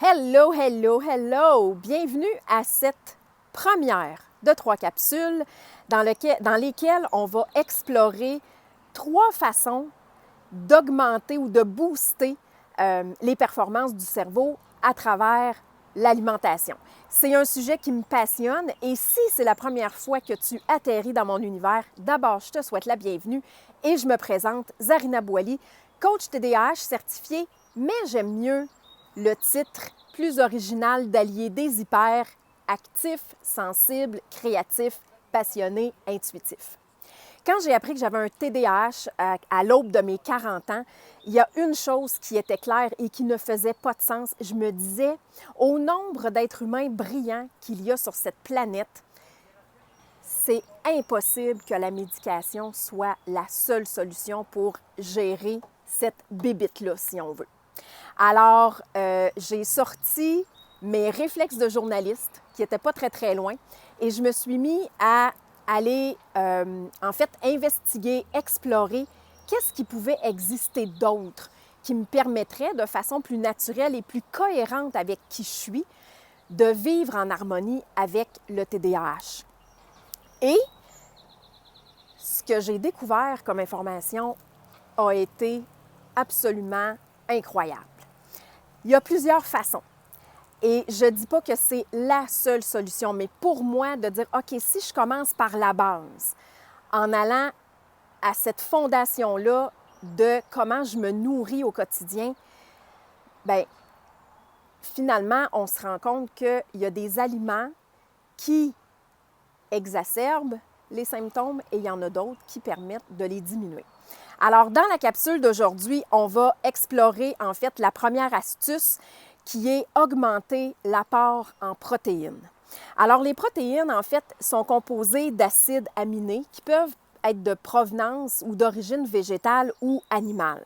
Hello, hello, hello! Bienvenue à cette première de 3 capsules dans lesquelles on va explorer 3 façons d'augmenter ou de booster les performances du cerveau à travers l'alimentation. C'est un sujet qui me passionne et si c'est la première fois que tu atterris dans mon univers, d'abord, je te souhaite la bienvenue et je me présente, Zarina Boily, coach TDAH certifié, mais j'aime mieux le titre plus original d'allier des hyper actifs, sensibles, créatifs, passionnés, intuitifs. Quand j'ai appris que j'avais un TDAH à l'aube de mes 40 ans, il y a une chose qui était claire et qui ne faisait pas de sens. Je me disais, au nombre d'êtres humains brillants qu'il y a sur cette planète, c'est impossible que la médication soit la seule solution pour gérer cette bébite-là, si on veut. Alors, j'ai sorti mes réflexes de journaliste, qui n'étaient pas très, très loin, et je me suis mis à aller, investiguer, explorer qu'est-ce qui pouvait exister d'autre qui me permettrait, de façon plus naturelle et plus cohérente avec qui je suis, de vivre en harmonie avec le TDAH. Et ce que j'ai découvert comme information a été absolument incroyable. Il y a plusieurs façons. Et je ne dis pas que c'est la seule solution, mais pour moi, de dire, OK, si je commence par la base, en allant à cette fondation-là de comment je me nourris au quotidien, bien, finalement, on se rend compte qu'il y a des aliments qui exacerbent les symptômes et il y en a d'autres qui permettent de les diminuer. Alors, dans la capsule d'aujourd'hui, on va explorer en fait la première astuce qui est augmenter l'apport en protéines. Alors, les protéines, en fait, sont composées d'acides aminés qui peuvent être de provenance ou d'origine végétale ou animale.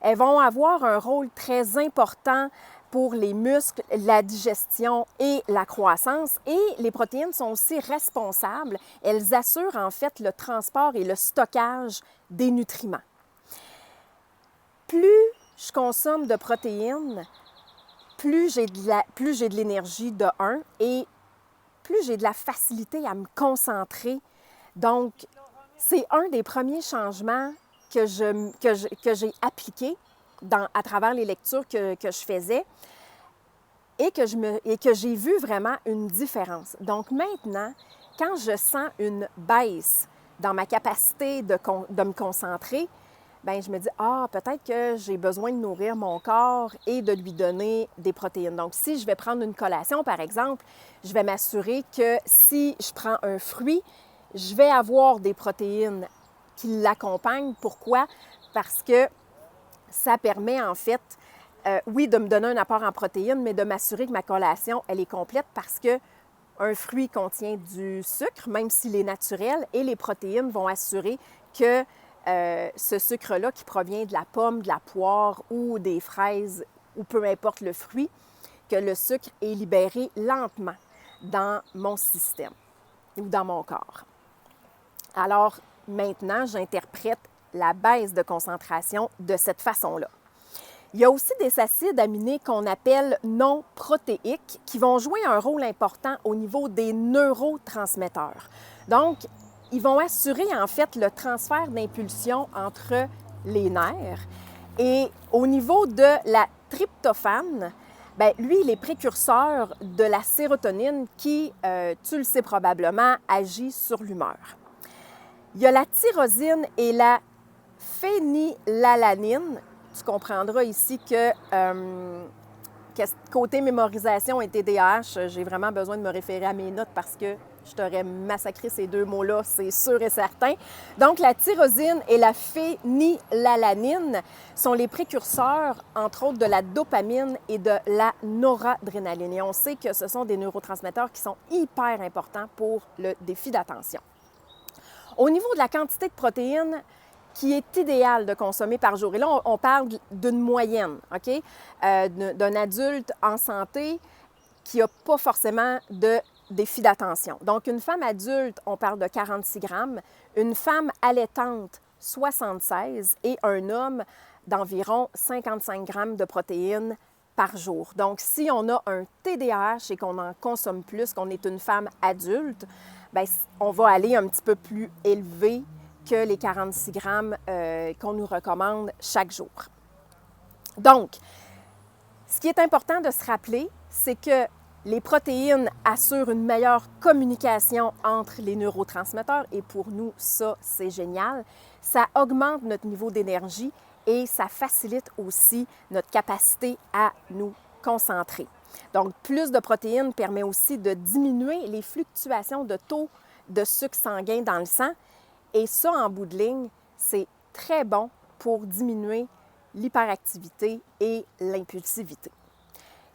Elles vont avoir un rôle très important pour les muscles, la digestion et la croissance. Et les protéines sont aussi responsables. Elles assurent en fait le transport et le stockage des nutriments. Plus je consomme de protéines, plus j'ai de l'énergie de 1 et plus j'ai de la facilité à me concentrer. Donc, c'est un des premiers changements que j'ai appliqués à travers les lectures que je faisais et que j'ai vu vraiment une différence. Donc maintenant, quand je sens une baisse dans ma capacité de me concentrer, bien, je me dis, peut-être que j'ai besoin de nourrir mon corps et de lui donner des protéines. Donc, si je vais prendre une collation, par exemple, je vais m'assurer que si je prends un fruit, je vais avoir des protéines qui l'accompagnent. Pourquoi? Parce que ça permet en fait, oui, de me donner un apport en protéines, mais de m'assurer que ma collation, elle est complète parce que un fruit contient du sucre, même s'il est naturel, et les protéines vont assurer que ce sucre-là qui provient de la pomme, de la poire ou des fraises, ou peu importe le fruit, que le sucre est libéré lentement dans mon système ou dans mon corps. Alors, maintenant, j'interprète la baisse de concentration de cette façon-là. Il y a aussi des acides aminés qu'on appelle non protéiques qui vont jouer un rôle important au niveau des neurotransmetteurs. Donc, ils vont assurer en fait le transfert d'impulsions entre les nerfs. Et au niveau de la tryptophane, bien, lui, il est précurseur de la sérotonine qui, tu le sais probablement, agit sur l'humeur. Il y a la tyrosine et la phénylalanine. Tu comprendras ici que côté mémorisation et TDAH, j'ai vraiment besoin de me référer à mes notes parce que je t'aurais massacré ces 2 mots-là, c'est sûr et certain. Donc, la tyrosine et la phénylalanine sont les précurseurs, entre autres, de la dopamine et de la noradrénaline. Et on sait que ce sont des neurotransmetteurs qui sont hyper importants pour le défi d'attention. Au niveau de la quantité de protéines qui est idéale de consommer par jour, et là, on parle d'une moyenne, OK? D'un adulte en santé qui n'a pas forcément de défi d'attention. Donc, une femme adulte, on parle de 46 grammes, une femme allaitante, 76, et un homme d'environ 55 grammes de protéines par jour. Donc, si on a un TDAH et qu'on en consomme plus, qu'on est une femme adulte, bien, on va aller un petit peu plus élevé que les 46 grammes qu'on nous recommande chaque jour. Donc, ce qui est important de se rappeler, c'est que les protéines assurent une meilleure communication entre les neurotransmetteurs et pour nous, ça, c'est génial. Ça augmente notre niveau d'énergie et ça facilite aussi notre capacité à nous concentrer. Donc, plus de protéines permet aussi de diminuer les fluctuations de taux de sucre sanguin dans le sang. Et ça, en bout de ligne, c'est très bon pour diminuer l'hyperactivité et l'impulsivité.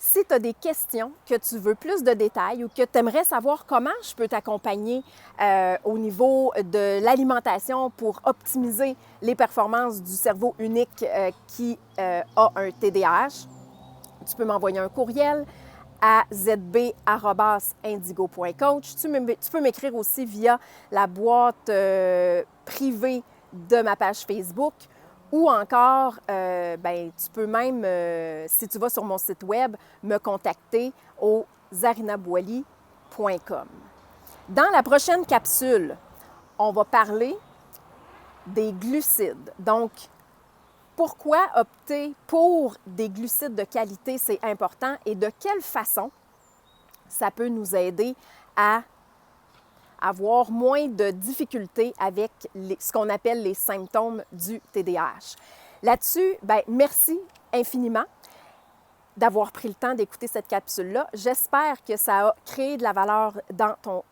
Si tu as des questions, que tu veux plus de détails ou que tu aimerais savoir comment je peux t'accompagner au niveau de l'alimentation pour optimiser les performances du cerveau unique qui a un TDAH, tu peux m'envoyer un courriel à zb@indigo.coach. Tu peux m'écrire aussi via la boîte privée de ma page Facebook. Ou encore, tu peux même, si tu vas sur mon site web, me contacter au zarinabouali.com. Dans la prochaine capsule, on va parler des glucides. Donc, pourquoi opter pour des glucides de qualité, c'est important et de quelle façon ça peut nous aider à avoir moins de difficultés avec ce qu'on appelle les symptômes du TDAH. Là-dessus, merci infiniment d'avoir pris le temps d'écouter cette capsule-là. J'espère que ça a créé de la valeur dans ton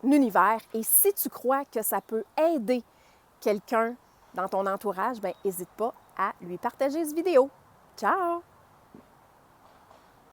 univers et si tu crois que ça peut aider quelqu'un dans ton entourage, n'hésite pas à lui partager cette vidéo. Ciao!